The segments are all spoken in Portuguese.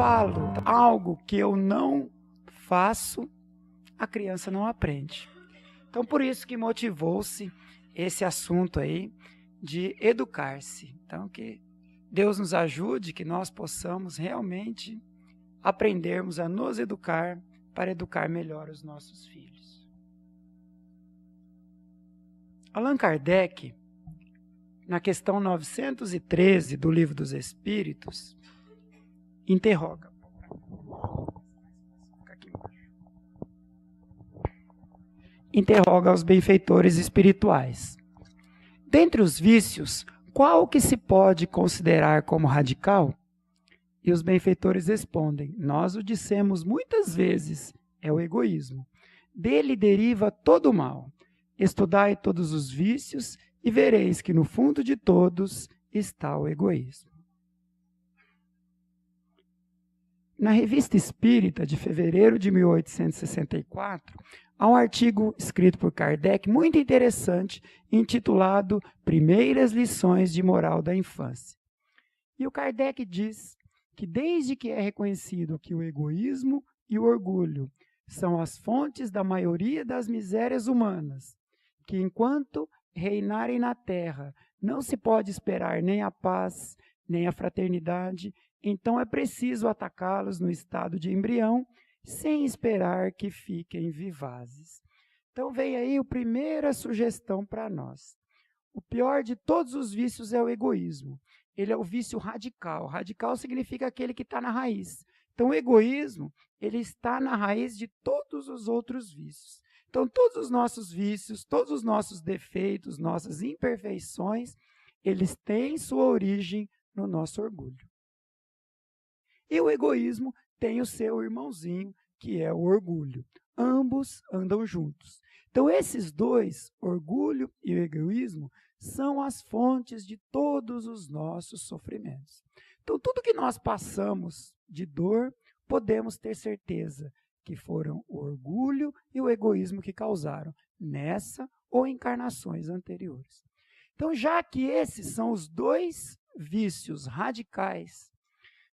falo algo que eu não faço, a criança não aprende. Então, por isso que motivou-se esse assunto aí de educar-se. Então, que Deus nos ajude, que nós possamos realmente aprendermos a nos educar para educar melhor os nossos filhos. Allan Kardec, na questão 913 do Livro dos Espíritos, interroga. Interroga os benfeitores espirituais. Dentre os vícios, qual que se pode considerar como radical? E os benfeitores respondem: nós o dissemos muitas vezes, é o egoísmo. Dele deriva todo o mal. Estudai todos os vícios e vereis que no fundo de todos está o egoísmo. Na Revista Espírita, de fevereiro de 1864, há um artigo escrito por Kardec muito interessante, intitulado Primeiras Lições de Moral da Infância. E o Kardec diz que desde que é reconhecido que o egoísmo e o orgulho são as fontes da maioria das misérias humanas, que enquanto reinarem na terra não se pode esperar nem a paz, nem a fraternidade, então é preciso atacá-los no estado de embrião, sem esperar que fiquem vivazes. Então vem aí a primeira sugestão para nós. O pior de todos os vícios é o egoísmo. Ele é o vício radical. Radical significa aquele que está na raiz. Então o egoísmo, ele está na raiz de todos os outros vícios. Então todos os nossos vícios, todos os nossos defeitos, nossas imperfeições, eles têm sua origem no nosso orgulho. E o egoísmo tem o seu irmãozinho, que é o orgulho. Ambos andam juntos. Então, esses dois, orgulho e o egoísmo, são as fontes de todos os nossos sofrimentos. Então, tudo que nós passamos de dor, podemos ter certeza que foram o orgulho e o egoísmo que causaram, nessa ou encarnações anteriores. Então, já que esses são os dois vícios radicais,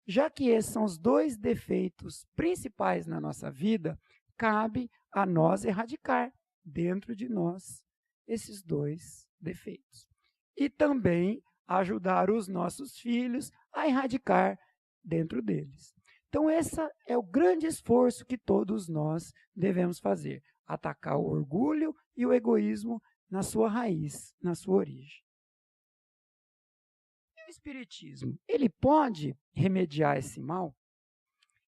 já que esses são os dois defeitos principais na nossa vida, cabe a nós erradicar dentro de nós esses dois defeitos. E também ajudar os nossos filhos a erradicar dentro deles. Então, esse é o grande esforço que todos nós devemos fazer. Atacar o orgulho e o egoísmo na sua raiz, na sua origem. O Espiritismo, ele pode remediar esse mal?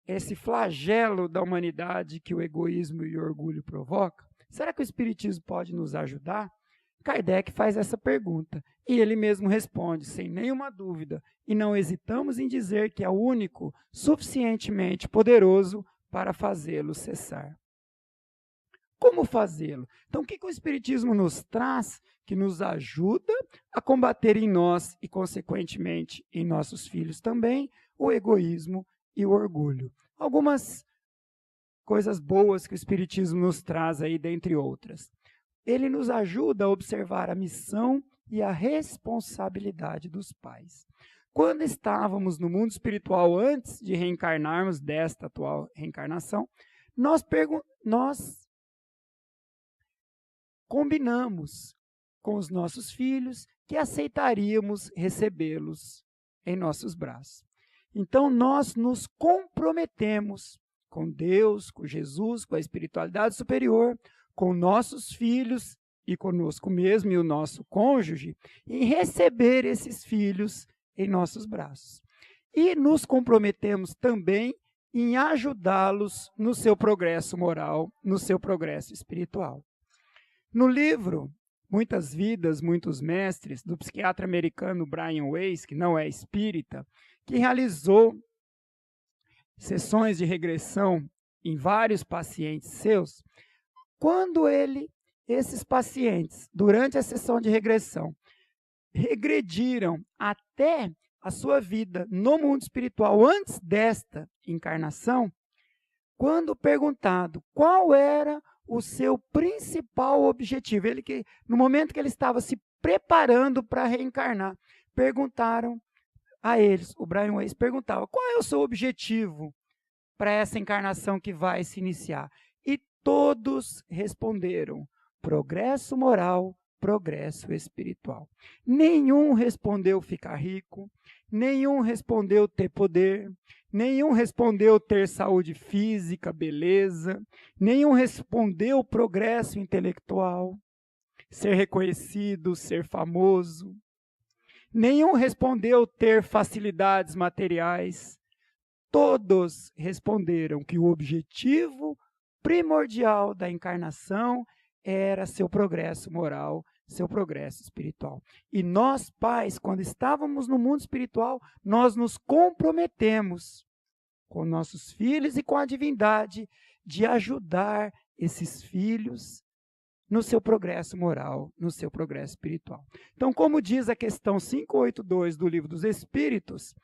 Esse flagelo da humanidade que o egoísmo e o orgulho provocam? Será que o Espiritismo pode nos ajudar? Kardec faz essa pergunta e ele mesmo responde, sem nenhuma dúvida, e não hesitamos em dizer que é o único suficientemente poderoso para fazê-lo cessar. Como fazê-lo? Então, o que o Espiritismo nos traz que nos ajuda a combater em nós e, consequentemente, em nossos filhos também, o egoísmo e o orgulho? Algumas coisas boas que o Espiritismo nos traz aí, dentre outras. Ele nos ajuda a observar a missão e a responsabilidade dos pais. Quando estávamos no mundo espiritual, antes de reencarnarmos desta atual reencarnação, nós combinamos com os nossos filhos que aceitaríamos recebê-los em nossos braços. Então, nós nos comprometemos com Deus, com Jesus, com a espiritualidade superior, com nossos filhos e conosco mesmo e o nosso cônjuge, em receber esses filhos em nossos braços. E nos comprometemos também em ajudá-los no seu progresso moral, no seu progresso espiritual. No livro Muitas Vidas, Muitos Mestres, do psiquiatra americano Brian Weiss, que não é espírita, que realizou sessões de regressão em vários pacientes seus, quando esses pacientes, durante a sessão de regressão, regrediram até a sua vida no mundo espiritual antes desta encarnação, quando perguntado qual era o seu principal objetivo, no momento que ele estava se preparando para reencarnar, perguntaram a eles, o Brian Weiss perguntava, qual é o seu objetivo para essa encarnação que vai se iniciar? E todos responderam, progresso moral, progresso espiritual. Nenhum respondeu ficar rico, nenhum respondeu ter poder, nenhum respondeu ter saúde física, beleza, nenhum respondeu progresso intelectual, ser reconhecido, ser famoso. Nenhum respondeu ter facilidades materiais. Todos responderam que o objetivo primordial da encarnação era seu progresso moral, seu progresso espiritual. E nós, pais, quando estávamos no mundo espiritual, nós nos comprometemos com nossos filhos e com a divindade de ajudar esses filhos no seu progresso moral, no seu progresso espiritual. Então, como diz a questão 582 do Livro dos Espíritos,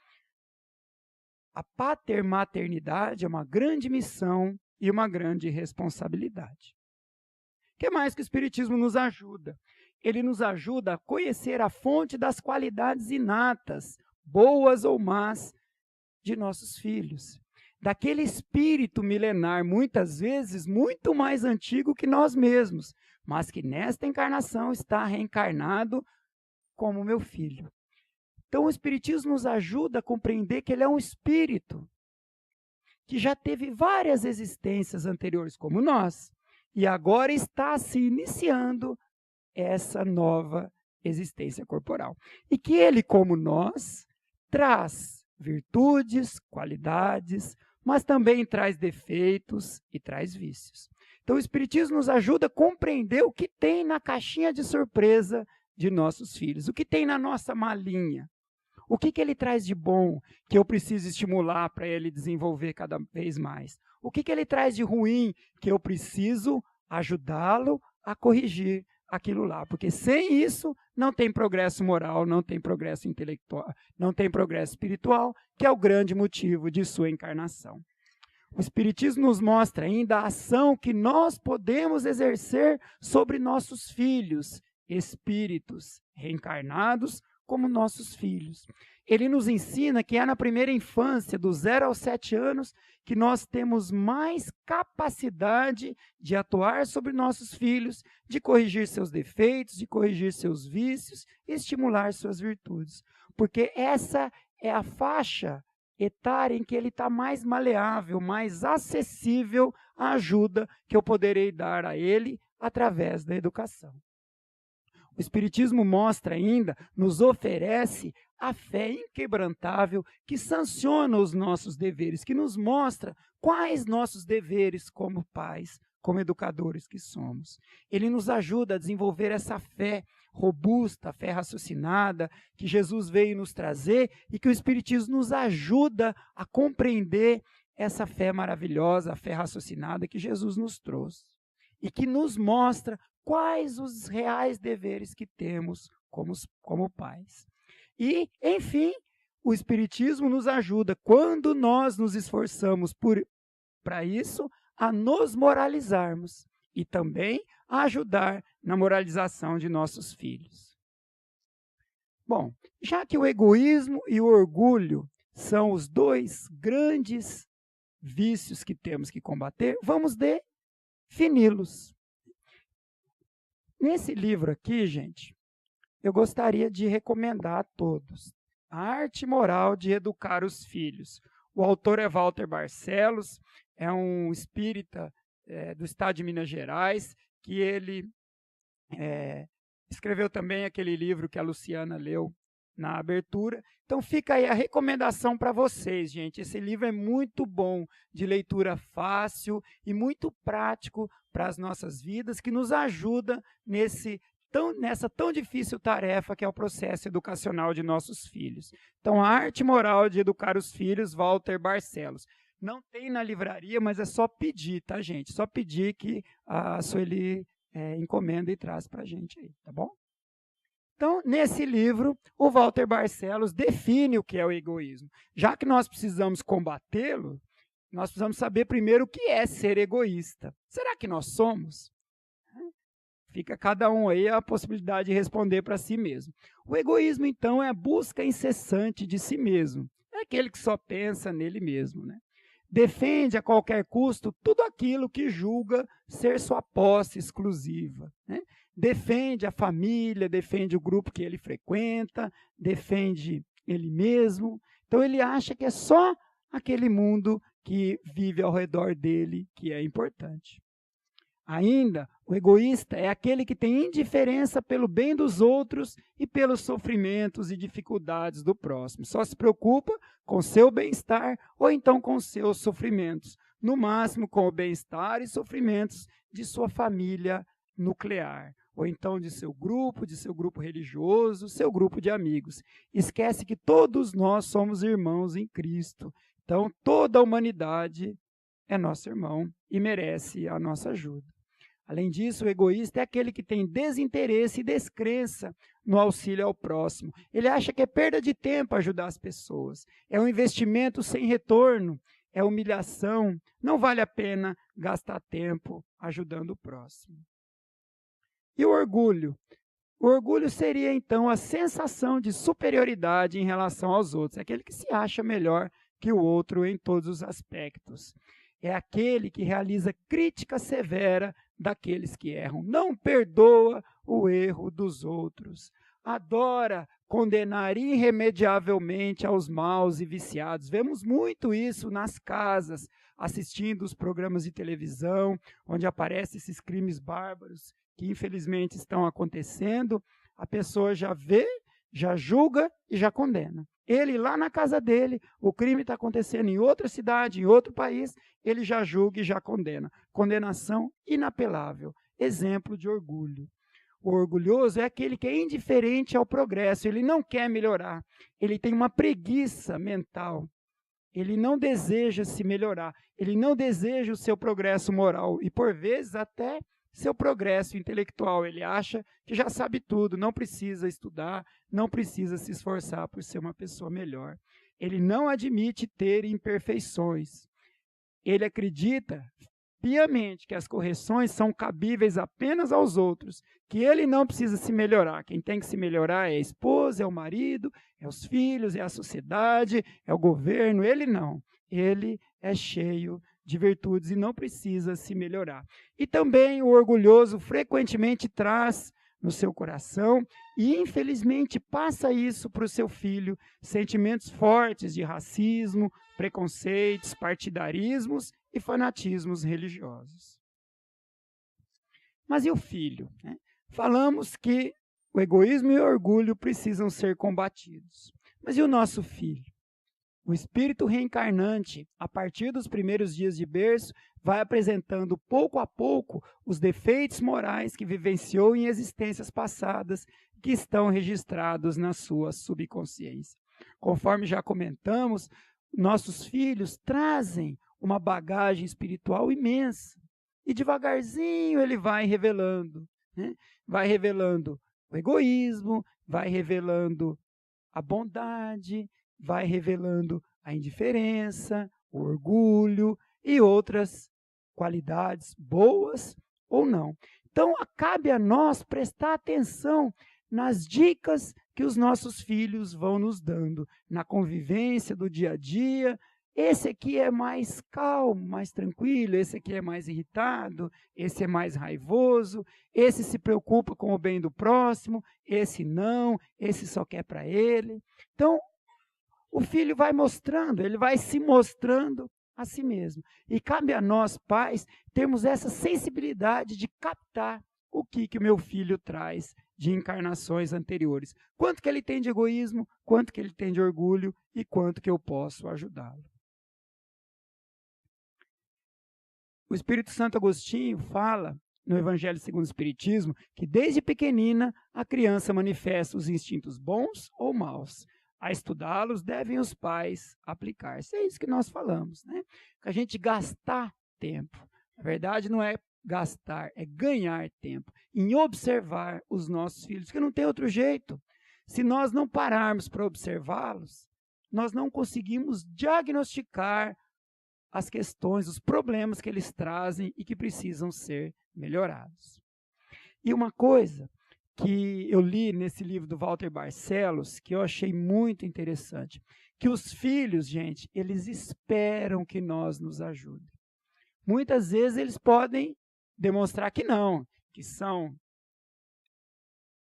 a patermaternidade é uma grande missão e uma grande responsabilidade. O que mais que o Espiritismo nos ajuda? Ele nos ajuda a conhecer a fonte das qualidades inatas, boas ou más, de nossos filhos. Daquele espírito milenar, muitas vezes, muito mais antigo que nós mesmos, mas que nesta encarnação está reencarnado como meu filho. Então, o Espiritismo nos ajuda a compreender que ele é um espírito que já teve várias existências anteriores como nós, e agora está se iniciando essa nova existência corporal. E que ele, como nós, traz virtudes, qualidades, mas também traz defeitos e traz vícios. Então, o Espiritismo nos ajuda a compreender o que tem na caixinha de surpresa de nossos filhos, o que tem na nossa malinha. O que ele traz de bom que eu preciso estimular para ele desenvolver cada vez mais? O que ele traz de ruim que eu preciso ajudá-lo a corrigir aquilo lá? Porque sem isso não tem progresso moral, não tem progresso intelectual, não tem progresso espiritual, que é o grande motivo de sua encarnação. O Espiritismo nos mostra ainda a ação que nós podemos exercer sobre nossos filhos, espíritos reencarnados, como nossos filhos. Ele nos ensina que é na primeira infância, dos 0 aos 7 anos, que nós temos mais capacidade de atuar sobre nossos filhos, de corrigir seus defeitos, de corrigir seus vícios e estimular suas virtudes. Porque essa é a faixa etária em que ele está mais maleável, mais acessível à ajuda que eu poderei dar a ele através da educação. O Espiritismo mostra ainda, nos oferece a fé inquebrantável que sanciona os nossos deveres, que nos mostra quais nossos deveres como pais, como educadores que somos. Ele nos ajuda a desenvolver essa fé robusta, fé raciocinada, que Jesus veio nos trazer e que o Espiritismo nos ajuda a compreender essa fé maravilhosa, a fé raciocinada que Jesus nos trouxe. E que nos mostra quais os reais deveres que temos como pais. E, enfim, o Espiritismo nos ajuda, quando nós nos esforçamos para isso, a nos moralizarmos e também a ajudar na moralização de nossos filhos. Bom, já que o egoísmo e o orgulho são os dois grandes vícios que temos que combater, vamos defini-los. Nesse livro aqui, gente, eu gostaria de recomendar a todos A Arte Moral de Educar os Filhos. O autor é Walter Barcelos, é um espírita do estado de Minas Gerais, que ele escreveu também aquele livro que a Luciana leu na abertura. Então fica aí a recomendação para vocês, gente. Esse livro é muito bom, de leitura fácil e muito prático para as nossas vidas, que nos ajuda nessa tão difícil tarefa que é o processo educacional de nossos filhos. Então, A Arte Moral de Educar os Filhos, Walter Barcelos. Não tem na livraria, mas é só pedir, tá, gente? Só pedir que a Sueli encomenda e traz para a gente aí, tá bom? Então, nesse livro, o Walter Barcelos define o que é o egoísmo. Já que nós precisamos combatê-lo, nós precisamos saber primeiro o que é ser egoísta. Será que nós somos? Fica cada um aí a possibilidade de responder para si mesmo. O egoísmo, então, é a busca incessante de si mesmo. É aquele que só pensa nele mesmo, né? Defende a qualquer custo tudo aquilo que julga ser sua posse exclusiva, né? Defende a família, defende o grupo que ele frequenta, defende ele mesmo. Então ele acha que é só aquele mundo que vive ao redor dele que é importante. Ainda, o egoísta é aquele que tem indiferença pelo bem dos outros e pelos sofrimentos e dificuldades do próximo. Só se preocupa com seu bem-estar ou então com seus sofrimentos. No máximo, com o bem-estar e sofrimentos de sua família nuclear. Ou então de seu grupo religioso, seu grupo de amigos. Esquece que todos nós somos irmãos em Cristo. Então, toda a humanidade é nosso irmão e merece a nossa ajuda. Além disso, o egoísta é aquele que tem desinteresse e descrença no auxílio ao próximo. Ele acha que é perda de tempo ajudar as pessoas. É um investimento sem retorno, é humilhação. Não vale a pena gastar tempo ajudando o próximo. E o orgulho? O orgulho seria, então, a sensação de superioridade em relação aos outros. É aquele que se acha melhor que o outro em todos os aspectos. É aquele que realiza crítica severa daqueles que erram. Não perdoa o erro dos outros. Adora condenar irremediavelmente aos maus e viciados. Vemos muito isso nas casas, assistindo os programas de televisão, onde aparecem esses crimes bárbaros que infelizmente estão acontecendo. A pessoa já vê, já julga e já condena. Ele lá na casa dele, o crime está acontecendo em outra cidade, em outro país, ele já julga e já condena. Condenação inapelável, exemplo de orgulho. O orgulhoso é aquele que é indiferente ao progresso, ele não quer melhorar, ele tem uma preguiça mental, ele não deseja se melhorar, ele não deseja o seu progresso moral e, por vezes, até seu progresso intelectual. Ele acha que já sabe tudo, não precisa estudar, não precisa se esforçar por ser uma pessoa melhor. Ele não admite ter imperfeições. Ele acredita piamente que as correções são cabíveis apenas aos outros, que ele não precisa se melhorar. Quem tem que se melhorar é a esposa, é o marido, é os filhos, é a sociedade, é o governo. Ele não. Ele é cheio de virtudes e não precisa se melhorar. E também o orgulhoso frequentemente traz no seu coração e, infelizmente, passa isso para o seu filho, sentimentos fortes de racismo, preconceitos, partidarismos e fanatismos religiosos. Mas e o filho? Falamos que o egoísmo e o orgulho precisam ser combatidos. Mas e o nosso filho? O espírito reencarnante, a partir dos primeiros dias de berço, vai apresentando pouco a pouco os defeitos morais que vivenciou em existências passadas que estão registrados na sua subconsciência. Conforme já comentamos, nossos filhos trazem uma bagagem espiritual imensa e devagarzinho ele vai revelando, né? Vai revelando o egoísmo, vai revelando a bondade, vai revelando a indiferença, o orgulho e outras qualidades boas ou não. Então, cabe a nós prestar atenção nas dicas que os nossos filhos vão nos dando, na convivência do dia a dia. Esse aqui é mais calmo, mais tranquilo, esse aqui é mais irritado, esse é mais raivoso, esse se preocupa com o bem do próximo, esse não, esse só quer para ele. Então, o filho vai mostrando, ele vai se mostrando a si mesmo. E cabe a nós, pais, termos essa sensibilidade de captar o que o meu filho traz de encarnações anteriores. Quanto que ele tem de egoísmo, quanto que ele tem de orgulho e quanto que eu posso ajudá-lo. O Espírito Santo Agostinho fala, no Evangelho segundo o Espiritismo, que desde pequenina a criança manifesta os instintos bons ou maus. A estudá-los devem os pais aplicar-se. É isso que nós falamos, né? Que a gente gastar tempo. Na verdade, não é gastar, é ganhar tempo em observar os nossos filhos, que não tem outro jeito. Se nós não pararmos para observá-los, nós não conseguimos diagnosticar as questões, os problemas que eles trazem e que precisam ser melhorados. E uma coisa que eu li nesse livro do Walter Barcelos, que eu achei muito interessante, que os filhos, gente, eles esperam que nós nos ajudem. Muitas vezes eles podem demonstrar que não, que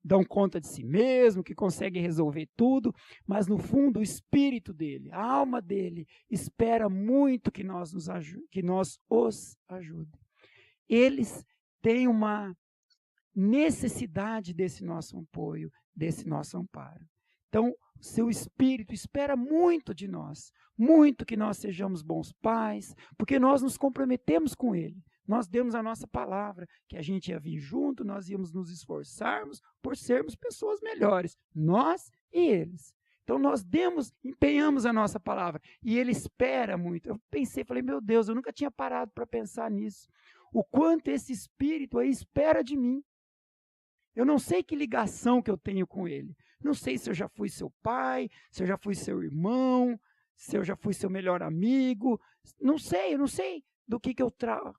dão conta de si mesmo, que conseguem resolver tudo, mas no fundo o espírito dele, a alma dele, espera muito que nós os ajudem. Eles têm uma necessidade desse nosso apoio, desse nosso amparo. Então, seu espírito espera muito de nós, muito que nós sejamos bons pais, porque nós nos comprometemos com ele. Nós demos a nossa palavra, que a gente ia vir junto, nós íamos nos esforçarmos por sermos pessoas melhores, nós e eles. Então nós empenhamos a nossa palavra, e ele espera muito. Eu falei, meu Deus, eu nunca tinha parado para pensar nisso. O quanto esse espírito aí espera de mim. Eu não sei que ligação que eu tenho com ele. Não sei se eu já fui seu pai, se eu já fui seu irmão, se eu já fui seu melhor amigo. Eu não sei do que eu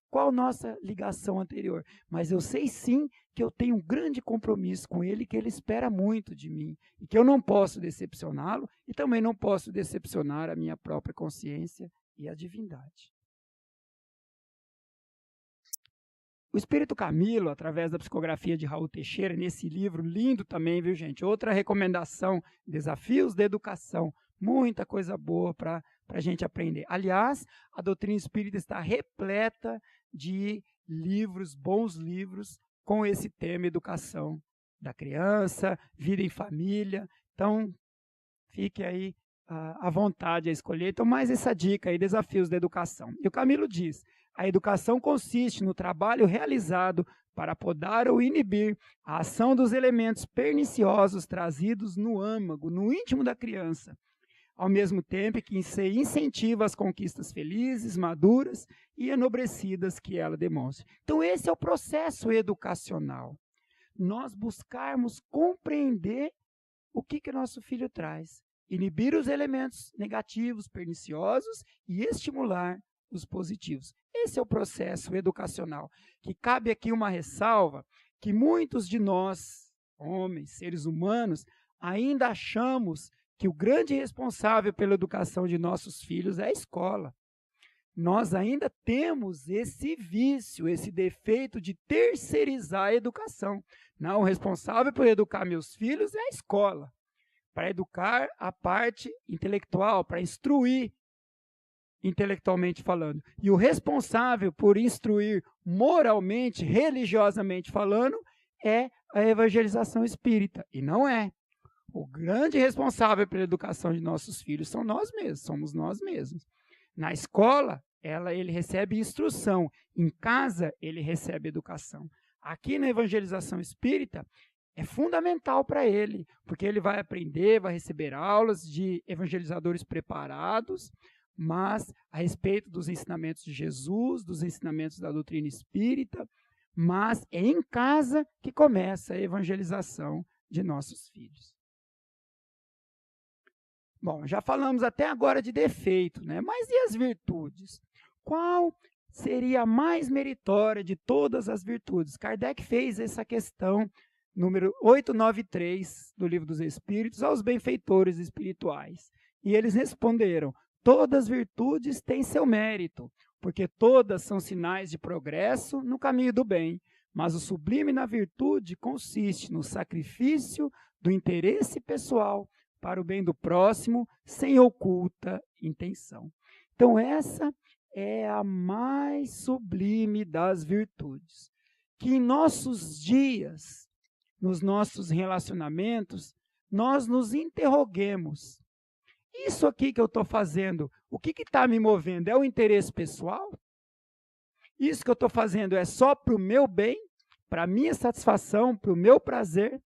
qual a nossa ligação anterior. Mas eu sei sim que eu tenho um grande compromisso com ele, que ele espera muito de mim. E que eu não posso decepcioná-lo e também não posso decepcionar a minha própria consciência e a divindade. O Espírito Camilo, através da psicografia de Raul Teixeira, nesse livro lindo também, viu, gente? Outra recomendação, Desafios da Educação. Muita coisa boa para a gente aprender. Aliás, a doutrina espírita está repleta de livros, bons livros, com esse tema educação da criança, vida em família. Então, fique aí à vontade a escolher. Então, mais essa dica aí, Desafios da Educação. E o Camilo diz: a educação consiste no trabalho realizado para podar ou inibir a ação dos elementos perniciosos trazidos no âmago, no íntimo da criança, ao mesmo tempo que se incentiva as conquistas felizes, maduras e enobrecidas que ela demonstra. Então, esse é o processo educacional. Nós buscarmos compreender o que nosso filho traz, inibir os elementos negativos, perniciosos e estimular os positivos. Esse é o processo educacional, que cabe aqui uma ressalva, que muitos de nós, homens, seres humanos, ainda achamos que o grande responsável pela educação de nossos filhos é a escola. Nós ainda temos esse vício, esse defeito de terceirizar a educação. Não, o responsável por educar meus filhos é a escola, para educar a parte intelectual, para instruir intelectualmente falando. E o responsável por instruir moralmente, religiosamente falando, é a evangelização espírita. E não é. O grande responsável pela educação de nossos filhos são nós mesmos, somos nós mesmos. Na escola, ele recebe instrução. Em casa, ele recebe educação. Aqui na evangelização espírita, é fundamental para ele, porque ele vai aprender, vai receber aulas de evangelizadores preparados, mas a respeito dos ensinamentos de Jesus, dos ensinamentos da doutrina espírita, mas é em casa que começa a evangelização de nossos filhos. Bom, já falamos até agora de defeito, né? Mas e as virtudes? Qual seria a mais meritória de todas as virtudes? Kardec fez essa questão, número 893 do Livro dos Espíritos, aos benfeitores espirituais. E eles responderam: todas as virtudes têm seu mérito, porque todas são sinais de progresso no caminho do bem. Mas o sublime na virtude consiste no sacrifício do interesse pessoal para o bem do próximo, sem oculta intenção. Então, essa é a mais sublime das virtudes. Que em nossos dias, nos nossos relacionamentos, nós nos interroguemos. Isso aqui que eu estou fazendo, o que está me movendo? É o interesse pessoal? Isso que eu estou fazendo é só para o meu bem, para a minha satisfação, para o meu prazer?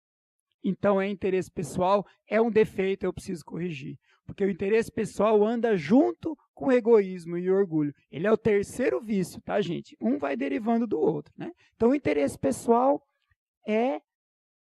Então é interesse pessoal, é um defeito, eu preciso corrigir. Porque o interesse pessoal anda junto com o egoísmo e o orgulho. Ele é o terceiro vício, tá, gente? Um vai derivando do outro, né? Então o interesse pessoal é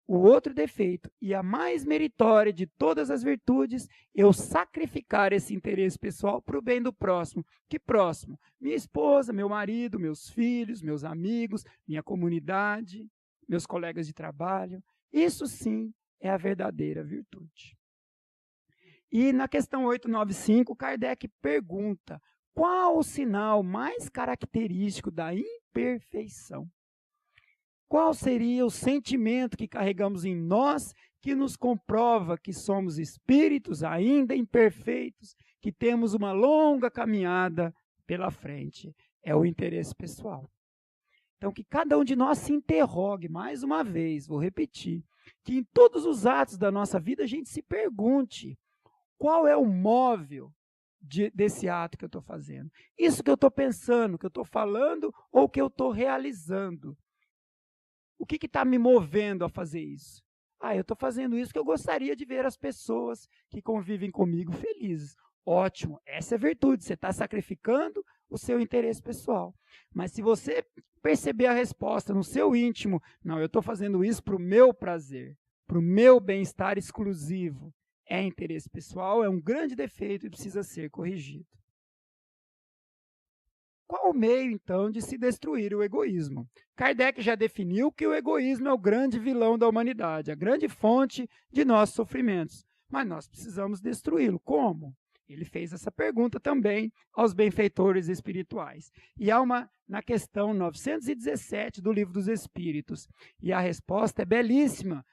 o outro defeito. E a mais meritória de todas as virtudes, eu sacrificar esse interesse pessoal para o bem do próximo. Que próximo? Minha esposa, meu marido, meus filhos, meus amigos, minha comunidade. meus colegas de trabalho. Isso sim é a verdadeira virtude. E na questão 895, Kardec pergunta: qual o sinal mais característico da imperfeição? Qual seria o sentimento que carregamos em nós que nos comprova que somos espíritos ainda imperfeitos, que temos uma longa caminhada pela frente? É o interesse pessoal. Então, que cada um de nós se interrogue, mais uma vez, vou repetir, que em todos os atos da nossa vida a gente se pergunte: qual é o móvel desse ato que eu estou fazendo? Isso que eu estou pensando, que eu estou falando ou que eu estou realizando? O que está me movendo a fazer isso? Eu estou fazendo isso porque eu gostaria de ver as pessoas que convivem comigo felizes. Ótimo, essa é virtude, você está sacrificando o seu interesse pessoal. Mas se você perceber a resposta no seu íntimo, não, eu estou fazendo isso para o meu prazer, para o meu bem-estar exclusivo, é interesse pessoal, é um grande defeito e precisa ser corrigido. Qual o meio, então, de se destruir o egoísmo? Kardec já definiu que o egoísmo é o grande vilão da humanidade, a grande fonte de nossos sofrimentos. Mas nós precisamos destruí-lo. Como? Ele fez essa pergunta também aos benfeitores espirituais. E há na questão 917 do Livro dos Espíritos. E a resposta é belíssima,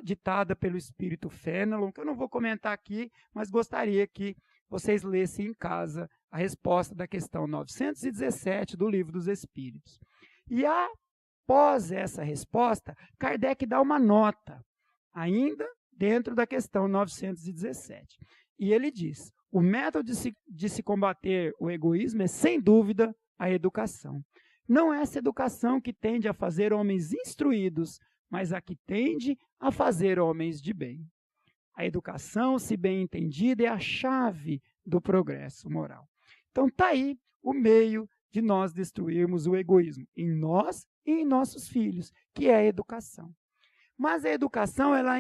ditada pelo espírito Fénelon, que eu não vou comentar aqui, mas gostaria que vocês lessem em casa a resposta da questão 917 do Livro dos Espíritos. E após essa resposta, Kardec dá uma nota, ainda dentro da questão 917. E ele diz: o método de se combater o egoísmo é, sem dúvida, a educação. Não é essa educação que tende a fazer homens instruídos, mas a que tende a fazer homens de bem. A educação, se bem entendida, é a chave do progresso moral. Então está aí o meio de nós destruirmos o egoísmo em nós e em nossos filhos, que é a educação. Mas a educação ela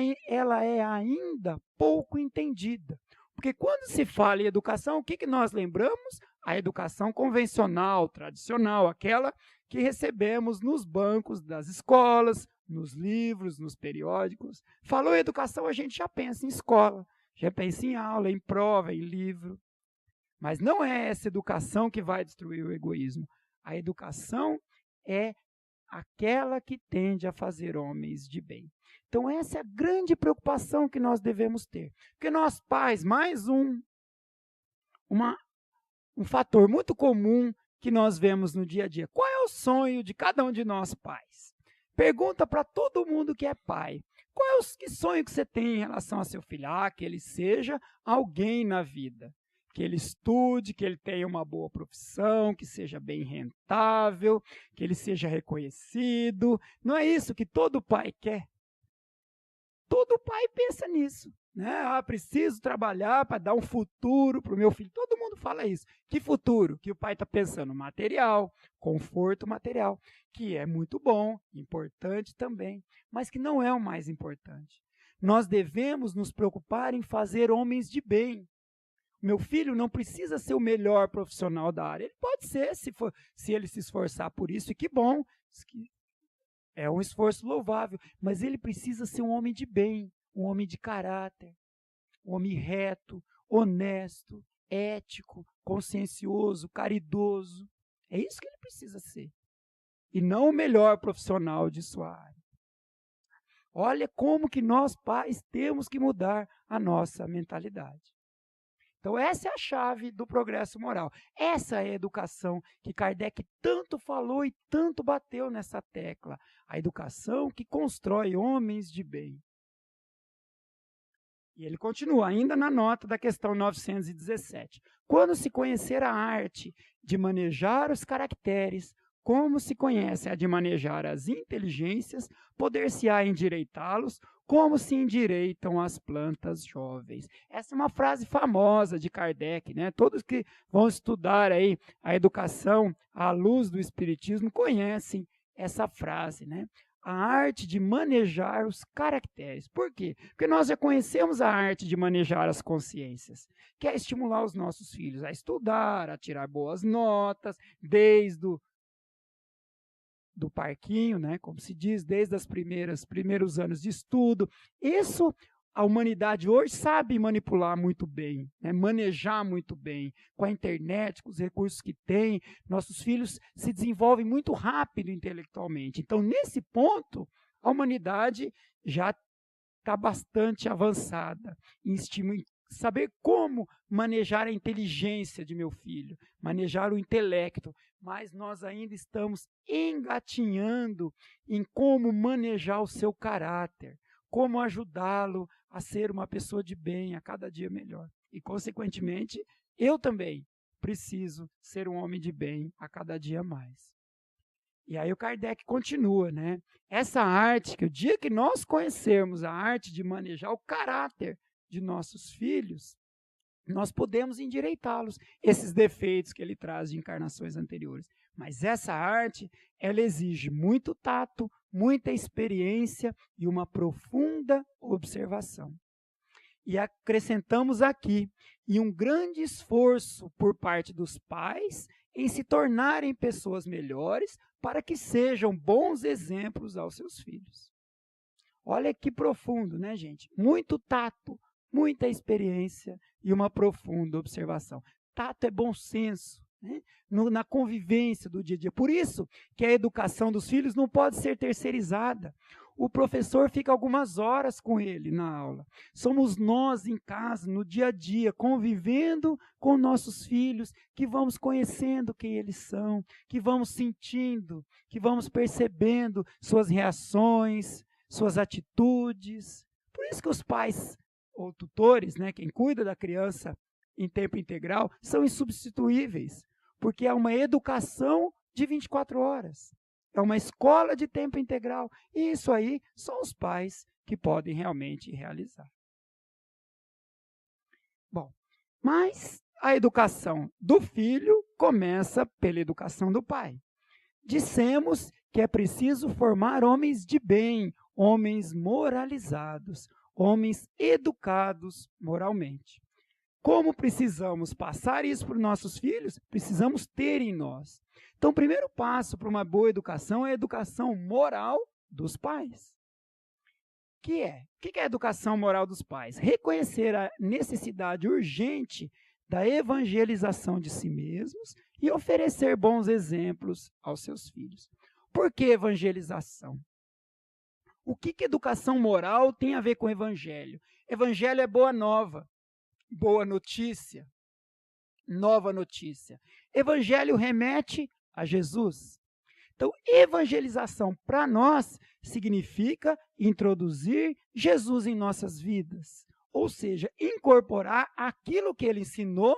é ainda pouco entendida. Porque quando se fala em educação, o que nós lembramos? A educação convencional, tradicional, aquela que recebemos nos bancos das escolas, nos livros, nos periódicos. Falou em educação, a gente já pensa em escola, já pensa em aula, em prova, em livro. Mas não é essa educação que vai destruir o egoísmo. A educação é aquela que tende a fazer homens de bem. Então essa é a grande preocupação que nós devemos ter. Porque nós pais, mais um fator muito comum que nós vemos no dia a dia. Qual é o sonho de cada um de nós pais? Pergunta para todo mundo que é pai. Qual é que sonho que você tem em relação a seu filho? Que ele seja alguém na vida. Que ele estude, que ele tenha uma boa profissão, que seja bem rentável, que ele seja reconhecido. Não é isso que todo pai quer? Todo pai pensa nisso. Né? Preciso trabalhar para dar um futuro para o meu filho. Todo mundo fala isso. Que futuro? Que o pai está pensando material, conforto material, que é muito bom, importante também, mas que não é o mais importante. Nós devemos nos preocupar em fazer homens de bem. Meu filho não precisa ser o melhor profissional da área. Ele pode ser, se ele se esforçar por isso, e que bom. É um esforço louvável. Mas ele precisa ser um homem de bem, um homem de caráter, um homem reto, honesto, ético, consciencioso, caridoso. É isso que ele precisa ser. E não o melhor profissional de sua área. Olha como que nós, pais, temos que mudar a nossa mentalidade. Então essa é a chave do progresso moral. Essa é a educação que Kardec tanto falou e tanto bateu nessa tecla. A educação que constrói homens de bem. E ele continua, ainda na nota da questão 917. Quando se conhecer a arte de manejar os caracteres, como se conhece a de manejar as inteligências, poder-se-á endireitá-los, como se endireitam as plantas jovens. Essa é uma frase famosa de Kardec, né? Todos que vão estudar aí a educação à luz do Espiritismo conhecem essa frase, né? A arte de manejar os caracteres. Por quê? Porque nós já conhecemos a arte de manejar as consciências, que é estimular os nossos filhos a estudar, a tirar boas notas, desde do parquinho, né, como se diz, desde os primeiros anos de estudo. Isso a humanidade hoje sabe manipular muito bem, né, manejar muito bem. Com a internet, com os recursos que tem, nossos filhos se desenvolvem muito rápido intelectualmente. Então, nesse ponto, a humanidade já está bastante avançada em saber como manejar a inteligência de meu filho, manejar o intelecto, mas nós ainda estamos engatinhando em como manejar o seu caráter, como ajudá-lo a ser uma pessoa de bem a cada dia melhor. E, consequentemente, eu também preciso ser um homem de bem a cada dia mais. E aí o Kardec continua, né? Essa arte, que o dia que nós conhecermos a arte de manejar o caráter de nossos filhos, nós podemos endireitá-los, esses defeitos que ele traz de encarnações anteriores. Mas essa arte, ela exige muito tato, muita experiência e uma profunda observação. E acrescentamos aqui, e um grande esforço por parte dos pais em se tornarem pessoas melhores para que sejam bons exemplos aos seus filhos. Olha que profundo, né, gente? Muito tato, muita experiência e uma profunda observação. Tato é bom senso, né? Na convivência do dia a dia. Por isso que a educação dos filhos não pode ser terceirizada. O professor fica algumas horas com ele na aula. Somos nós em casa, no dia a dia, convivendo com nossos filhos, que vamos conhecendo quem eles são, que vamos sentindo, que vamos percebendo suas reações, suas atitudes. Por isso que os pais ou tutores, né, quem cuida da criança em tempo integral, são insubstituíveis, porque é uma educação de 24 horas. É uma escola de tempo integral. E isso aí só os pais que podem realmente realizar. Bom, mas a educação do filho começa pela educação do pai. Dissemos que é preciso formar homens de bem, homens moralizados, homens educados moralmente. Como precisamos passar isso para os nossos filhos? Precisamos ter em nós. Então, o primeiro passo para uma boa educação é a educação moral dos pais. O que é a educação moral dos pais? Reconhecer a necessidade urgente da evangelização de si mesmos e oferecer bons exemplos aos seus filhos. Por que evangelização? O que educação moral tem a ver com evangelho? Evangelho é boa nova, boa notícia, nova notícia. Evangelho remete a Jesus. Então, evangelização para nós significa introduzir Jesus em nossas vidas, ou seja, incorporar aquilo que ele ensinou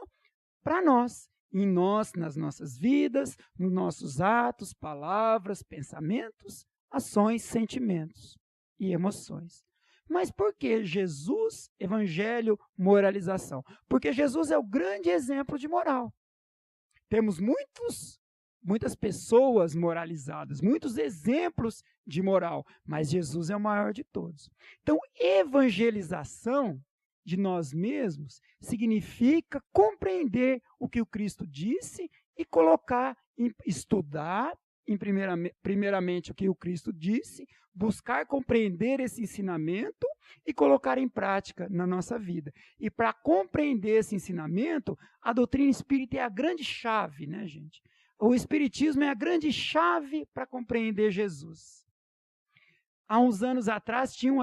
para nós, em nós, nas nossas vidas, nos nossos atos, palavras, pensamentos, ações, sentimentos e emoções. Mas por que Jesus, evangelho, moralização? Porque Jesus é o grande exemplo de moral. Temos muitas pessoas moralizadas, muitos exemplos de moral, mas Jesus é o maior de todos. Então, evangelização de nós mesmos significa compreender o que o Cristo disse e colocar, estudar, primeiramente o que o Cristo disse, buscar compreender esse ensinamento e colocar em prática na nossa vida. E para compreender esse ensinamento, a doutrina espírita é a grande chave, né, gente? O espiritismo é a grande chave para compreender Jesus. Há uns anos atrás tinham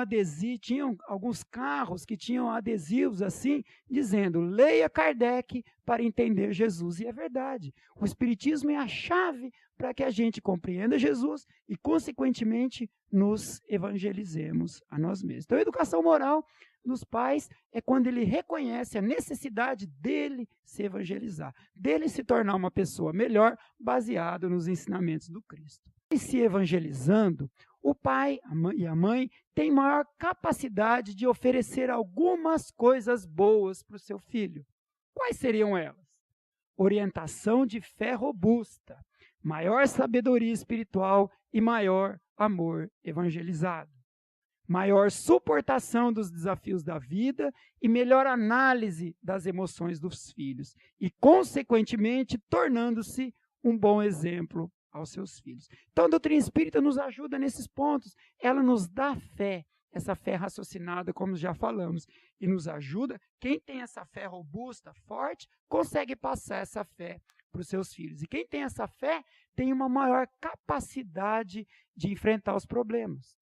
alguns carros que tinham adesivos assim, dizendo, leia Kardec para entender Jesus. E é verdade, o espiritismo é a chave para que a gente compreenda Jesus e, consequentemente, nos evangelizemos a nós mesmos. Então, a educação moral dos pais é quando ele reconhece a necessidade dele se evangelizar, dele se tornar uma pessoa melhor, baseado nos ensinamentos do Cristo. E se evangelizando, o pai e a mãe têm maior capacidade de oferecer algumas coisas boas para o seu filho. Quais seriam elas? Orientação de fé robusta, maior sabedoria espiritual e maior amor evangelizado. Maior suportação dos desafios da vida e melhor análise das emoções dos filhos. E, consequentemente, tornando-se um bom exemplo aos seus filhos. Então, a doutrina espírita nos ajuda nesses pontos. Ela nos dá fé, essa fé raciocinada, como já falamos, e nos ajuda. Quem tem essa fé robusta, forte, consegue passar essa fé para os seus filhos. E quem tem essa fé tem uma maior capacidade de enfrentar os problemas.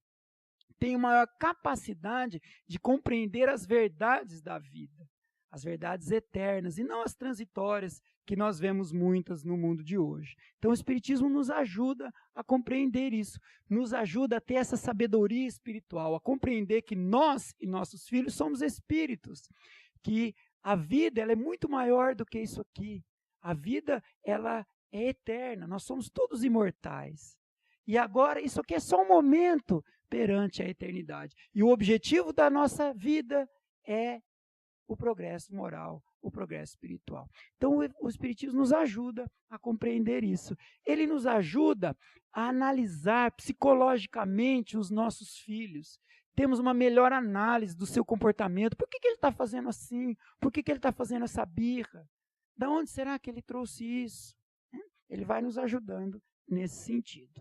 Tem uma maior capacidade de compreender as verdades da vida, as verdades eternas e não as transitórias que nós vemos muitas no mundo de hoje. Então o Espiritismo nos ajuda a compreender isso, nos ajuda a ter essa sabedoria espiritual, a compreender que nós e nossos filhos somos espíritos, que a vida ela é muito maior do que isso aqui. A vida ela é eterna, nós somos todos imortais. E agora isso aqui é só um momento perante a eternidade. E o objetivo da nossa vida é o progresso moral, o progresso espiritual. Então, o Espiritismo nos ajuda a compreender isso. Ele nos ajuda a analisar psicologicamente os nossos filhos. Temos uma melhor análise do seu comportamento. Por que ele está fazendo assim? Por que ele está fazendo essa birra? Da onde será que ele trouxe isso? Ele vai nos ajudando nesse sentido.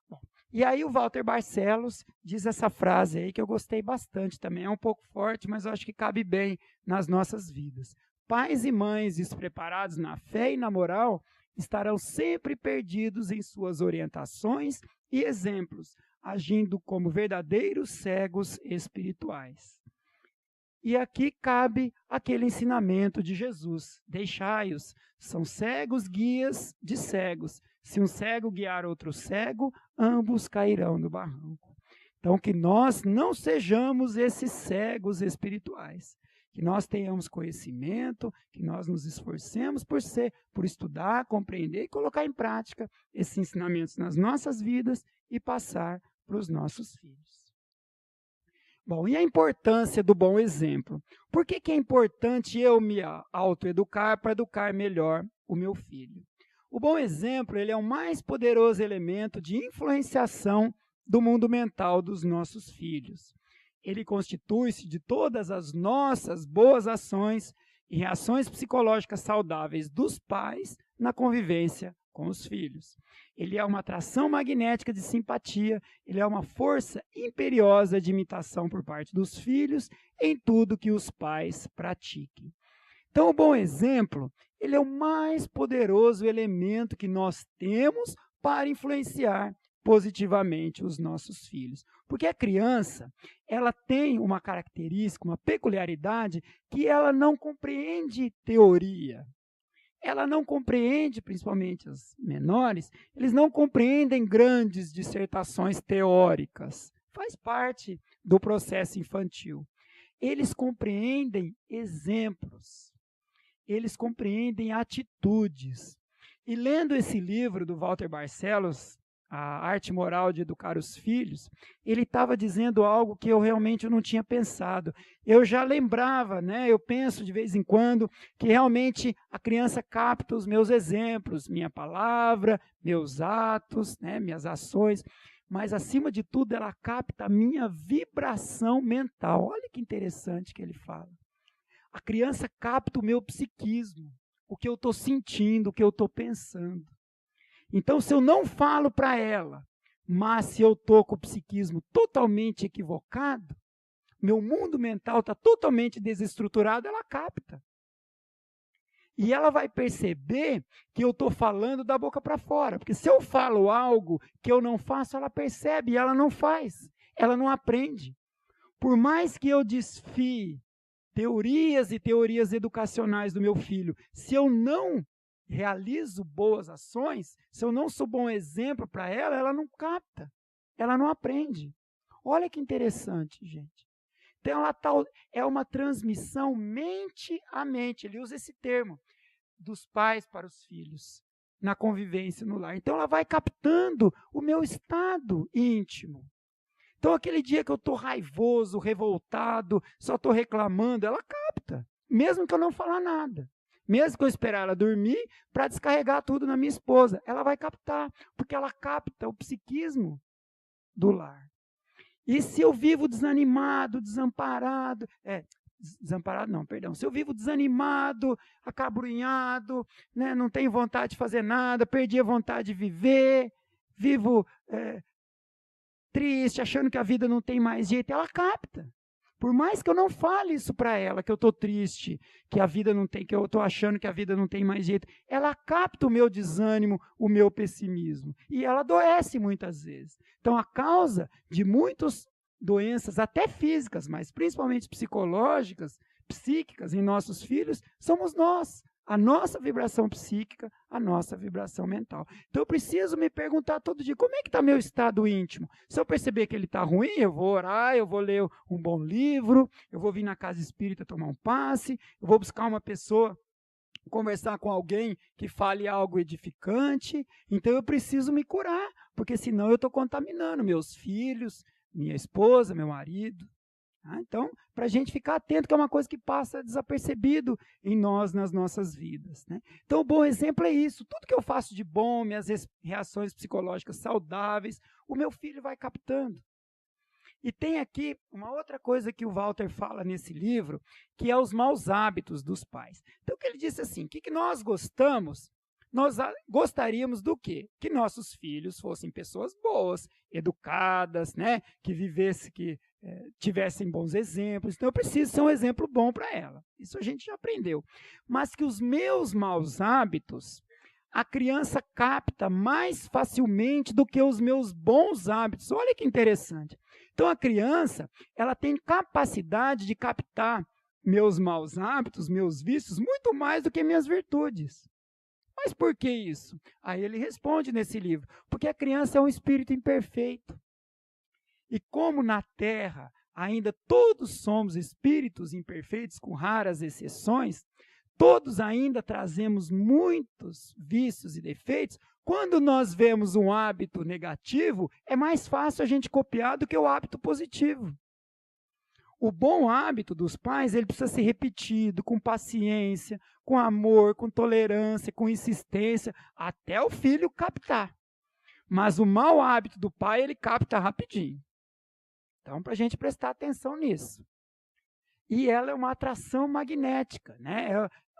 Bom, e aí o Walter Barcelos diz essa frase aí que eu gostei bastante também. É um pouco forte, mas eu acho que cabe bem nas nossas vidas. Pais e mães despreparados na fé e na moral estarão sempre perdidos em suas orientações e exemplos, agindo como verdadeiros cegos espirituais. E aqui cabe aquele ensinamento de Jesus: deixai-os, são cegos guias de cegos. Se um cego guiar outro cego, ambos cairão no barranco. Então, que nós não sejamos esses cegos espirituais. Que nós tenhamos conhecimento, que nós nos esforcemos por estudar, compreender e colocar em prática esses ensinamentos nas nossas vidas e passar para os nossos filhos. Bom, e a importância do bom exemplo? Por que é importante eu me autoeducar para educar melhor o meu filho? O bom exemplo ele é o mais poderoso elemento de influenciação do mundo mental dos nossos filhos. Ele constitui-se de todas as nossas boas ações e reações psicológicas saudáveis dos pais na convivência com os filhos. Ele é uma atração magnética de simpatia, ele é uma força imperiosa de imitação por parte dos filhos em tudo que os pais pratiquem. Então, o bom exemplo, ele é o mais poderoso elemento que nós temos para influenciar positivamente os nossos filhos. Porque a criança, ela tem uma característica, uma peculiaridade, que ela não compreende teoria. Ela não compreende, principalmente os menores, eles não compreendem grandes dissertações teóricas. Faz parte do processo infantil. Eles compreendem exemplos. Eles compreendem atitudes. E lendo esse livro do Walter Barcelos, A Arte Moral de Educar os Filhos, ele estava dizendo algo que eu realmente não tinha pensado. Eu já lembrava, eu penso de vez em quando, que realmente a criança capta os meus exemplos, minha palavra, meus atos, minhas ações, mas acima de tudo ela capta a minha vibração mental. Olha que interessante que ele fala. A criança capta o meu psiquismo, o que eu estou sentindo, o que eu estou pensando. Então, se eu não falo para ela, mas se eu estou com o psiquismo totalmente equivocado, meu mundo mental está totalmente desestruturado, ela capta. E ela vai perceber que eu estou falando da boca para fora. Porque se eu falo algo que eu não faço, ela percebe e ela não faz. Ela não aprende. Por mais que eu desfie teorias e teorias educacionais do meu filho, se eu não realizo boas ações, se eu não sou bom exemplo para ela, ela não capta, ela não aprende. Olha que interessante, gente. Então, é uma transmissão mente a mente, ele usa esse termo, dos pais para os filhos, na convivência no lar. Então, ela vai captando o meu estado íntimo. Então, aquele dia que eu estou raivoso, revoltado, só estou reclamando, ela capta, mesmo que eu não falar nada. Mesmo que eu esperar ela dormir para descarregar tudo na minha esposa, ela vai captar, porque ela capta o psiquismo do lar. E se eu vivo desanimado, desamparado, desamparado não, perdão. Se eu vivo desanimado, acabrunhado, né, não tenho vontade de fazer nada, perdi a vontade de viver, vivo triste, achando que a vida não tem mais jeito, ela capta. Por mais que eu não fale isso para ela, que eu estou triste, que a vida não tem, que eu estou achando que a vida não tem mais jeito, ela capta o meu desânimo, o meu pessimismo. E ela adoece muitas vezes. Então, a causa de muitas doenças, até físicas, mas principalmente psicológicas, psíquicas em nossos filhos, somos nós. A nossa vibração psíquica, a nossa vibração mental. Então eu preciso me perguntar todo dia, como é que está meu estado íntimo? Se eu perceber que ele está ruim, eu vou orar, eu vou ler um bom livro, eu vou vir na casa espírita tomar um passe, eu vou buscar uma pessoa, conversar com alguém que fale algo edificante. Então eu preciso me curar, porque senão eu estou contaminando meus filhos, minha esposa, meu marido. Então, para a gente ficar atento, que é uma coisa que passa desapercebido em nós, nas nossas vidas. Né? Então, o bom exemplo é isso. Tudo que eu faço de bom, minhas reações psicológicas saudáveis, o meu filho vai captando. E tem aqui uma outra coisa que o Walter fala nesse livro, que é os maus hábitos dos pais. Então, o que ele disse assim, o que nós gostamos? Nós gostaríamos do quê? Que nossos filhos fossem pessoas boas, educadas, né? Que vivessem, que tivessem bons exemplos. Então, eu preciso ser um exemplo bom para ela. Isso a gente já aprendeu. Mas que os meus maus hábitos, a criança capta mais facilmente do que os meus bons hábitos. Olha que interessante. Então, a criança, ela tem capacidade de captar meus maus hábitos, meus vícios, muito mais do que minhas virtudes. Mas por que isso? Aí ele responde nesse livro, porque a criança é um espírito imperfeito. E como na Terra ainda todos somos espíritos imperfeitos, com raras exceções, todos ainda trazemos muitos vícios e defeitos. Quando nós vemos um hábito negativo, é mais fácil a gente copiar do que o hábito positivo. O bom hábito dos pais, ele precisa ser repetido com paciência, com amor, com tolerância, com insistência, até o filho captar. Mas o mau hábito do pai, ele capta rapidinho. Então, para a gente prestar atenção nisso. E ela é uma atração magnética, né?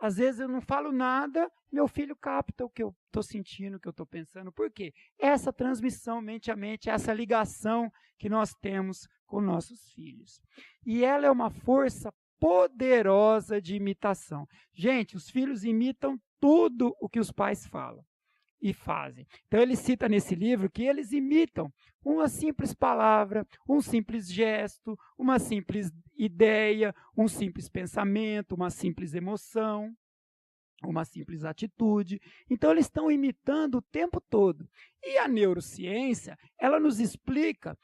Às vezes eu não falo nada, meu filho capta o que eu estou sentindo, o que eu estou pensando. Por quê? Essa transmissão mente a mente, essa ligação que nós temos com nossos filhos. E ela é uma força poderosa de imitação. Gente, os filhos imitam tudo o que os pais falam e fazem. Então ele cita nesse livro que eles imitam uma simples palavra, um simples gesto, uma simples ideia, um simples pensamento, uma simples emoção, uma simples atitude. Então eles estão imitando o tempo todo. E a neurociência, ela nos explica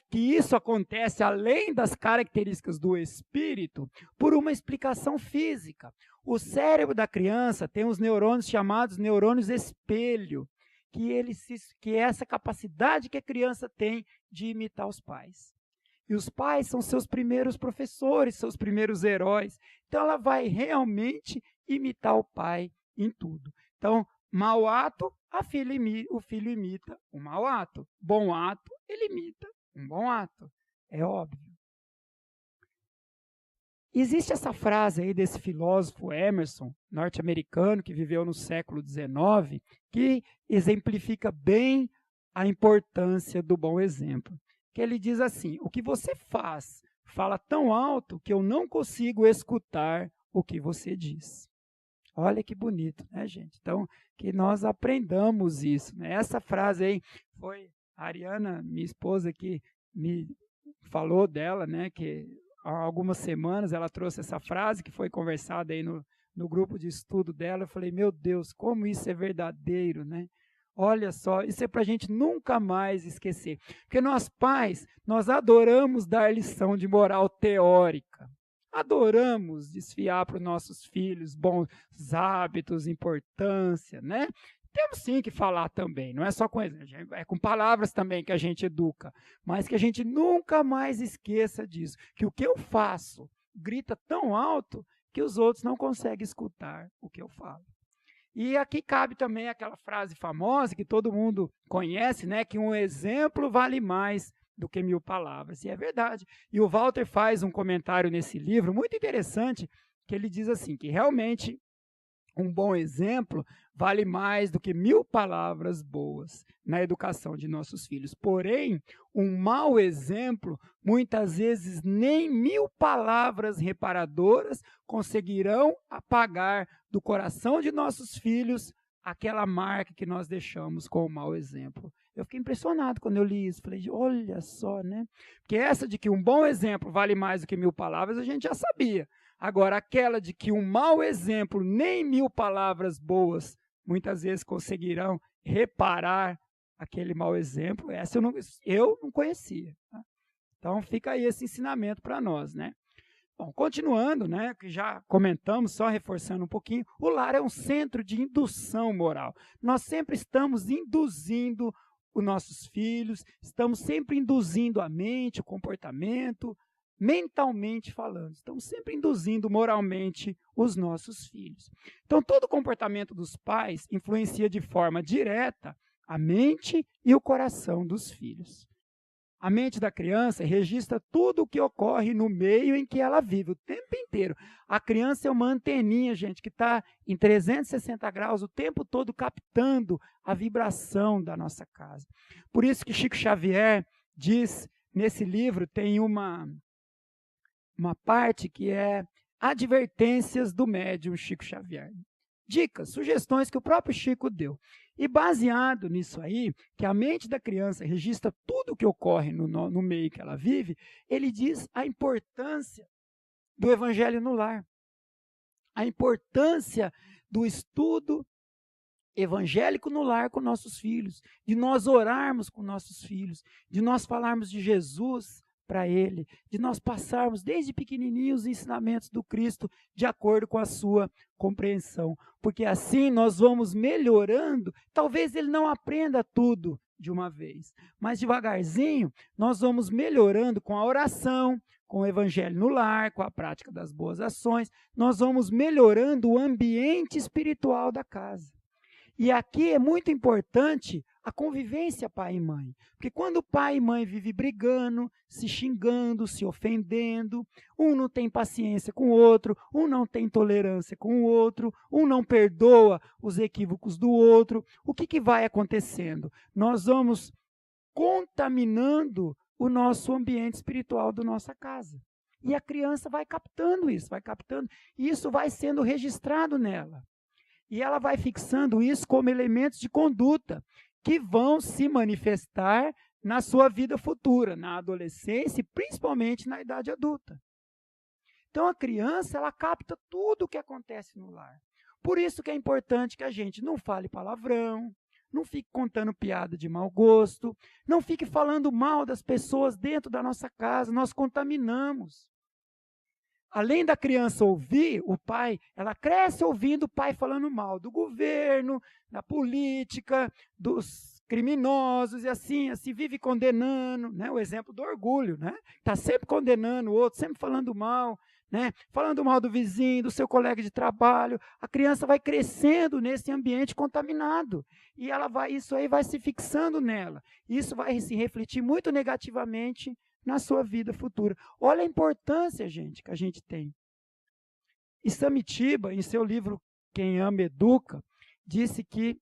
que isso acontece além das características do espírito por uma explicação física. O cérebro da criança tem os neurônios chamados neurônios espelho, que é essa capacidade que a criança tem de imitar os pais. E os pais são seus primeiros professores, seus primeiros heróis. Então ela vai realmente imitar o pai em tudo. Então, mau ato, o filho imita um mau ato. Bom ato, ele imita um bom ato. É óbvio. Existe essa frase aí desse filósofo Emerson, norte-americano, que viveu no século XIX, que exemplifica bem a importância do bom exemplo. Que ele diz assim, o que você faz fala tão alto que eu não consigo escutar o que você diz. Olha que bonito, né, gente? Então, que nós aprendamos isso. Né? Essa frase aí foi a Ariana, minha esposa, que me falou dela, né, que há algumas semanas ela trouxe essa frase que foi conversada aí no grupo de estudo dela. Eu falei, meu Deus, como isso é verdadeiro, né? Olha só, isso é para a gente nunca mais esquecer. Porque nós pais, nós adoramos dar lição de moral teórica. Adoramos desfiar para os nossos filhos bons hábitos, importância, né? Temos sim que falar também, não é só com exemplo, é com palavras também que a gente educa, mas que a gente nunca mais esqueça disso, que o que eu faço grita tão alto que os outros não conseguem escutar o que eu falo. E aqui cabe também aquela frase famosa que todo mundo conhece, né, que um exemplo vale mais do que 1000 palavras. E é verdade. E o Walter faz um comentário nesse livro muito interessante, que ele diz assim, que realmente um bom exemplo vale mais do que 1000 palavras boas na educação de nossos filhos. Porém, um mau exemplo, muitas vezes nem 1000 palavras reparadoras conseguirão apagar do coração de nossos filhos aquela marca que nós deixamos com o mau exemplo. Eu fiquei impressionado quando eu li isso. Falei, olha só, né? Porque essa de que um bom exemplo vale mais do que 1000 palavras, a gente já sabia. Agora, aquela de que um mau exemplo, nem 1000 palavras boas, muitas vezes conseguirão reparar aquele mau exemplo, essa eu não conhecia. Tá? Então, fica aí esse ensinamento para nós, né? Bom, continuando, né, que já comentamos, só reforçando um pouquinho, o lar é um centro de indução moral. Nós sempre estamos induzindo os nossos filhos, estamos sempre induzindo a mente, o comportamento, mentalmente falando. Estamos sempre induzindo moralmente os nossos filhos. Então, todo comportamento dos pais influencia de forma direta a mente e o coração dos filhos. A mente da criança registra tudo o que ocorre no meio em que ela vive, o tempo inteiro. A criança é uma anteninha, gente, que está em 360 graus o tempo todo captando a vibração da nossa casa. Por isso que Chico Xavier diz, nesse livro, tem uma parte que é advertências do médium Chico Xavier. Dicas, sugestões que o próprio Chico deu. E baseado nisso aí, que a mente da criança registra tudo o que ocorre no meio que ela vive, ele diz a importância do evangelho no lar. A importância do estudo evangélico no lar com nossos filhos, de nós orarmos com nossos filhos, de nós falarmos de Jesus para ele, de nós passarmos desde pequenininhos os ensinamentos do Cristo de acordo com a sua compreensão, porque assim nós vamos melhorando. Talvez ele não aprenda tudo de uma vez, mas devagarzinho nós vamos melhorando com a oração, com o evangelho no lar, com a prática das boas ações, nós vamos melhorando o ambiente espiritual da casa. E aqui é muito importante a convivência pai e mãe. Porque quando pai e mãe vivem brigando, se xingando, se ofendendo, um não tem paciência com o outro, um não tem tolerância com o outro, um não perdoa os equívocos do outro, o que vai acontecendo? Nós vamos contaminando o nosso ambiente espiritual da nossa casa. E a criança vai captando isso, e isso vai sendo registrado nela. E ela vai fixando isso como elementos de conduta que vão se manifestar na sua vida futura, na adolescência e principalmente na idade adulta. Então a criança, ela capta tudo o que acontece no lar. Por isso que é importante que a gente não fale palavrão, não fique contando piada de mau gosto, não fique falando mal das pessoas dentro da nossa casa, nós contaminamos. Além da criança ouvir o pai, ela cresce ouvindo o pai falando mal do governo, da política, dos criminosos, e assim vive condenando, né? O exemplo do orgulho, né? Está sempre condenando o outro, sempre falando mal, né? Falando mal do vizinho, do seu colega de trabalho. A criança vai crescendo nesse ambiente contaminado, e isso aí vai se fixando nela. Isso vai se refletir muito negativamente na sua vida futura. Olha a importância, gente, que a gente tem. E Samitiba, em seu livro Quem Ama Educa, disse que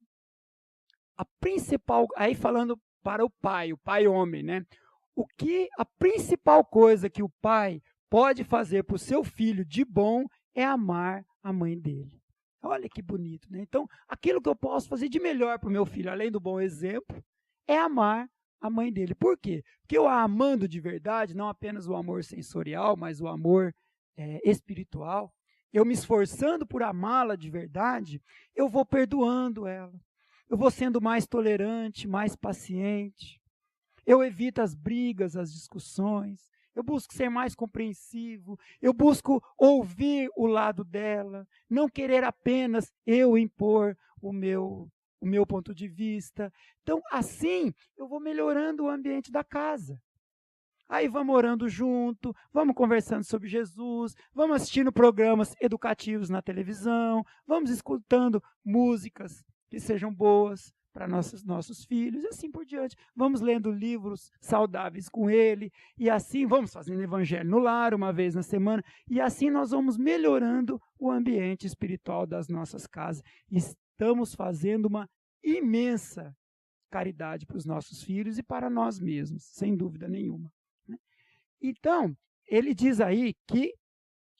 a principal, aí falando para o pai homem, né? A principal coisa que o pai pode fazer para o seu filho de bom é amar a mãe dele. Olha que bonito, né? Então, aquilo que eu posso fazer de melhor para o meu filho, além do bom exemplo, é amar a mãe dele. Por quê? Porque eu a amando de verdade, não apenas o amor sensorial, mas o amor espiritual, eu me esforçando por amá-la de verdade, eu vou perdoando ela. Eu vou sendo mais tolerante, mais paciente. Eu evito as brigas, as discussões. Eu busco ser mais compreensivo. Eu busco ouvir o lado dela. Não querer apenas eu impor o meu ponto de vista. Então, assim, eu vou melhorando o ambiente da casa. Aí vamos orando junto, vamos conversando sobre Jesus, vamos assistindo programas educativos na televisão, vamos escutando músicas que sejam boas para nossos filhos, e assim por diante. Vamos lendo livros saudáveis com ele, e assim vamos fazendo evangelho no lar, uma vez na semana, e assim nós vamos melhorando o ambiente espiritual das nossas casas. Estamos fazendo uma imensa caridade para os nossos filhos e para nós mesmos, sem dúvida nenhuma. Então, ele diz aí que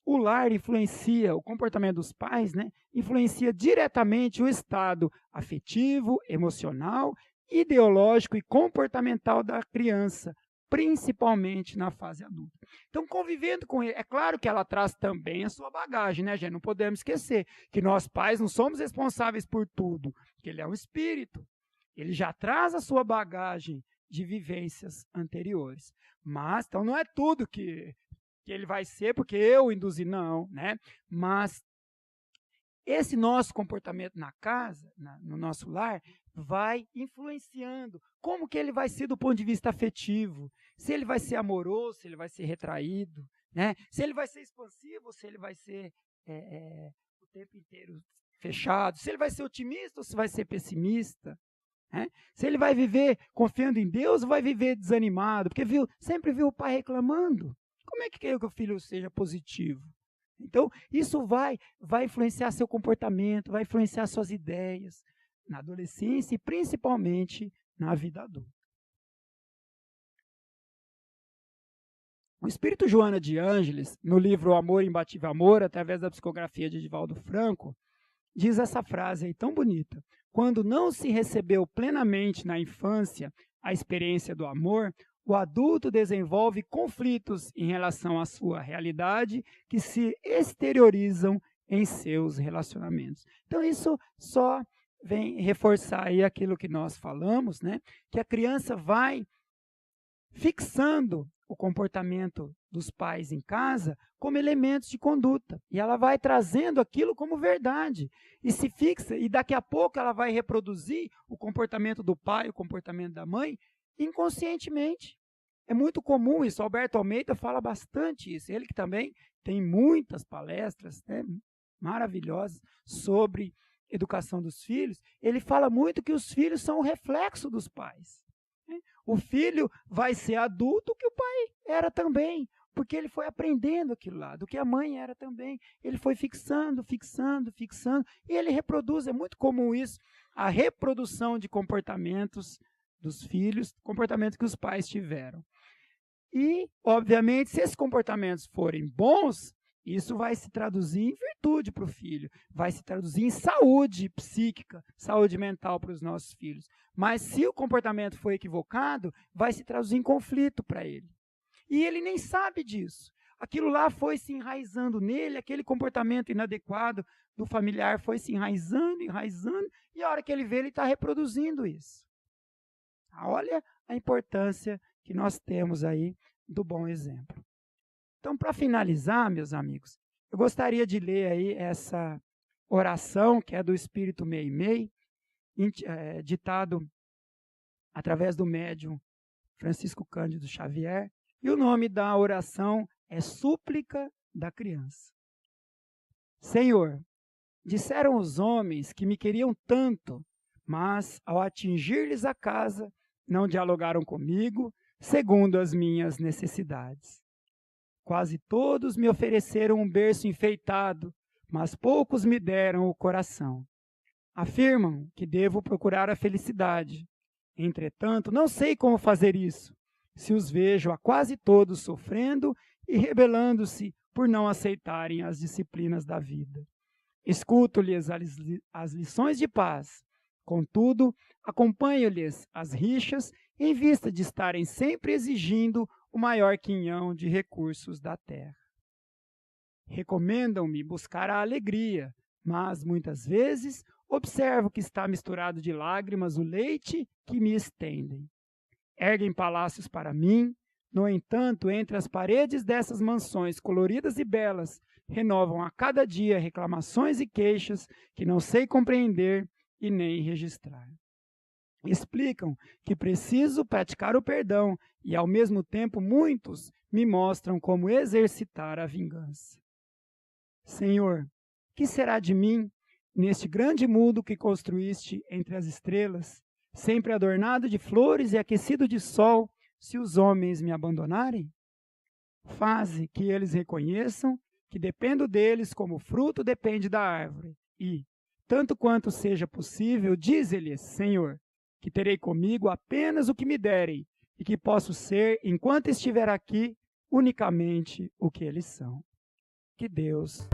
o lar influencia, o comportamento dos pais, influencia diretamente o estado afetivo, emocional, ideológico e comportamental da criança, principalmente na fase adulta. Então, convivendo com ele, é claro que ela traz também a sua bagagem, né, gente? Não podemos esquecer que nós pais não somos responsáveis por tudo, que ele é um espírito. Ele já traz a sua bagagem de vivências anteriores. Mas, então, não é tudo que ele vai ser porque eu induzi, não, né? Mas esse nosso comportamento na casa, no nosso lar, vai influenciando como que ele vai ser do ponto de vista afetivo, se ele vai ser amoroso, se ele vai ser retraído, né? Se ele vai ser expansivo, se ele vai ser o tempo inteiro fechado, se ele vai ser otimista ou se vai ser pessimista, né? Se ele vai viver confiando em Deus ou vai viver desanimado, porque sempre viu o pai reclamando. Como é que quer que o filho seja positivo? Então, isso vai influenciar seu comportamento, vai influenciar suas ideias na adolescência e principalmente na vida adulta. O espírito Joana de Ângeles, no livro O Amor, Imbatível Amor, através da psicografia de Divaldo Franco, diz essa frase aí tão bonita: quando não se recebeu plenamente na infância a experiência do amor, o adulto desenvolve conflitos em relação à sua realidade que se exteriorizam em seus relacionamentos. Então, isso só vem reforçar aí aquilo que nós falamos, né? Que a criança vai fixando o comportamento dos pais em casa como elementos de conduta. E ela vai trazendo aquilo como verdade. E se fixa, e daqui a pouco ela vai reproduzir o comportamento do pai, o comportamento da mãe, inconscientemente. É muito comum isso. Alberto Almeida fala bastante isso. Ele que também tem muitas palestras, né, maravilhosas sobre educação dos filhos. Ele fala muito que os filhos são o reflexo dos pais. O filho vai ser adulto que o pai era também, porque ele foi aprendendo aquilo lá, do que a mãe era também. Ele foi fixando, e ele reproduz. É muito comum isso, a reprodução de comportamentos dos filhos, comportamentos que os pais tiveram. E, obviamente, se esses comportamentos forem bons, isso vai se traduzir em virtude para o filho, vai se traduzir em saúde psíquica, saúde mental para os nossos filhos. Mas se o comportamento for equivocado, vai se traduzir em conflito para ele. E ele nem sabe disso. Aquilo lá foi se enraizando nele, aquele comportamento inadequado do familiar foi se enraizando, e a hora que ele vê, ele está reproduzindo isso. Olha a importância que nós temos aí do bom exemplo. Então, para finalizar, meus amigos, eu gostaria de ler aí essa oração, que é do Espírito Meimei, ditado através do médium Francisco Cândido Xavier, e o nome da oração é Súplica da Criança. Senhor, disseram os homens que me queriam tanto, mas ao atingir-lhes a casa, não dialogaram comigo segundo as minhas necessidades. Quase todos me ofereceram um berço enfeitado, mas poucos me deram o coração. Afirmam que devo procurar a felicidade. Entretanto, não sei como fazer isso, se os vejo a quase todos sofrendo e rebelando-se por não aceitarem as disciplinas da vida. Escuto-lhes as lições de paz, contudo, acompanho-lhes as rixas em vista de estarem sempre exigindo o maior quinhão de recursos da terra. Recomendam-me buscar a alegria, mas muitas vezes observo que está misturado de lágrimas o leite que me estendem. Erguem palácios para mim, no entanto, entre as paredes dessas mansões coloridas e belas, renovam a cada dia reclamações e queixas que não sei compreender e nem registrar. Explicam que preciso praticar o perdão e, ao mesmo tempo, muitos me mostram como exercitar a vingança. Senhor, que será de mim neste grande mundo que construíste entre as estrelas sempre adornado de flores e aquecido de sol, se os homens me abandonarem? Faze que eles reconheçam que dependo deles como o fruto depende da árvore. E, tanto quanto seja possível, dize-lhes, Senhor, que terei comigo apenas o que me derem, e que posso ser, enquanto estiver aqui, unicamente o que eles são. Que Deus